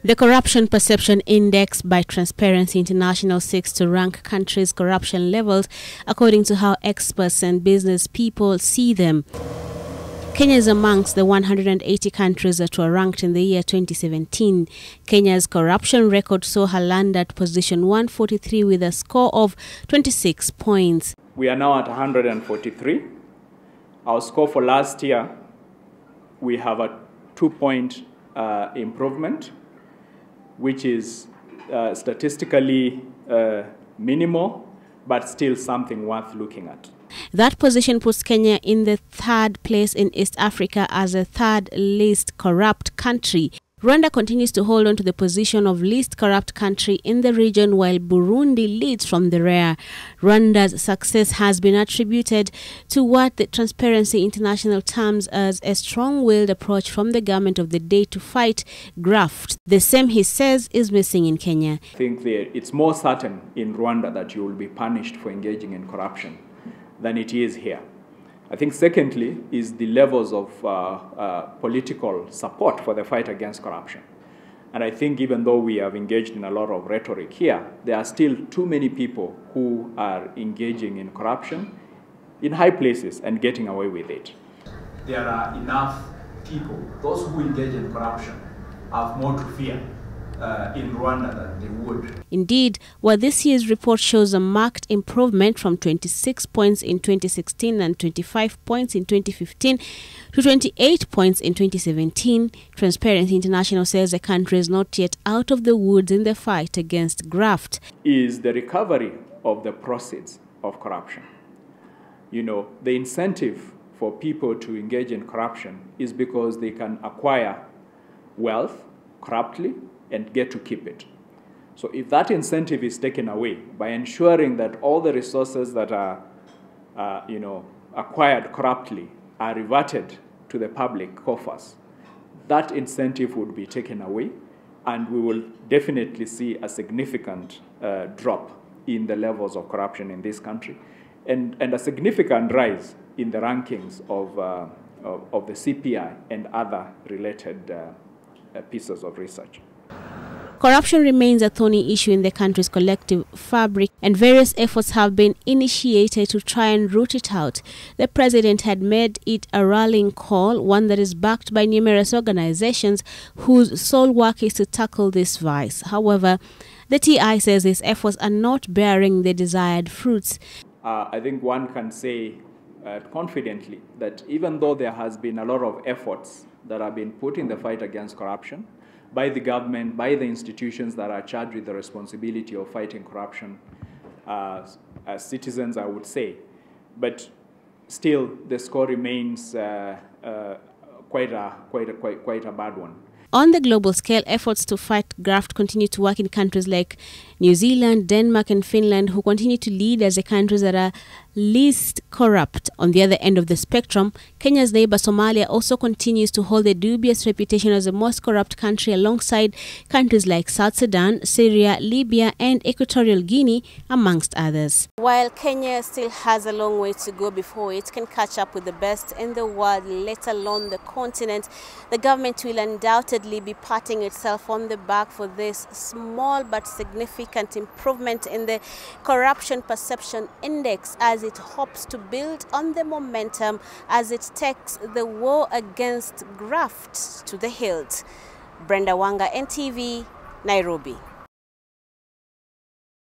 The Corruption Perception Index by Transparency International seeks to rank countries' corruption levels according to how experts and business people see them. Kenya is amongst the 180 countries that were ranked in the year 2017. Kenya's corruption record saw her land at position 143 with a score of 26 points. We are now at 143. Our score for last year, we have a 2-point improvement, which is statistically minimal, but still something worth looking at. That position puts Kenya in the 3rd place in East Africa as the 3rd least corrupt country. Rwanda continues to hold on to the position of least corrupt country in the region, while Burundi leads from the rear. Rwanda's success has been attributed to what the Transparency International terms as a strong-willed approach from the government of the day to fight graft. The same, he says, is missing in Kenya. I think it's more certain in Rwanda that you will be punished for engaging in corruption than it is here. I think secondly is the levels of political support for the fight against corruption. And I think even though we have engaged in a lot of rhetoric here, there are still too many people who are engaging in corruption in high places and getting away with it. There are enough people, those who engage in corruption have more to fear in Rwanda than they would. Indeed, while this year's report shows a marked improvement from 26 points in 2016 and 25 points in 2015 to 28 points in 2017, Transparency International says the country is not yet out of the woods in the fight against graft. Is the recovery of the proceeds of corruption. You know, the incentive for people to engage in corruption is because they can acquire wealth corruptly and get to keep it. So if that incentive is taken away by ensuring that all the resources that are acquired corruptly are reverted to the public coffers, that incentive would be taken away, and we will definitely see a significant drop in the levels of corruption in this country, and a significant rise in the rankings of the CPI and other related pieces of research. Corruption remains a thorny issue in the country's collective fabric, and various efforts have been initiated to try and root it out. The president had made it a rallying call, one that is backed by numerous organizations whose sole work is to tackle this vice. However, the TI says these efforts are not bearing the desired fruits. I think one can say confidently that even though there has been a lot of efforts that have been put in the fight against corruption, by the government, by the institutions that are charged with the responsibility of fighting corruption, as citizens, I would say. But still, the score remains quite a bad one. On the global scale, efforts to fight graft continue to work in countries like New Zealand, Denmark, and Finland, who continue to lead as the countries that are least corrupt. On the other end of the spectrum, Kenya's neighbor Somalia also continues to hold a dubious reputation as the most corrupt country, alongside countries like South Sudan, Syria, Libya, and Equatorial Guinea, amongst others. While Kenya still has a long way to go before it can catch up with the best in the world, let alone the continent, the government will undoubtedly be patting itself on the back for this small but significant improvement in the Corruption Perception Index, as it hopes to build on the momentum as it takes the war against graft to the hilt. Brenda Wanga, NTV, Nairobi.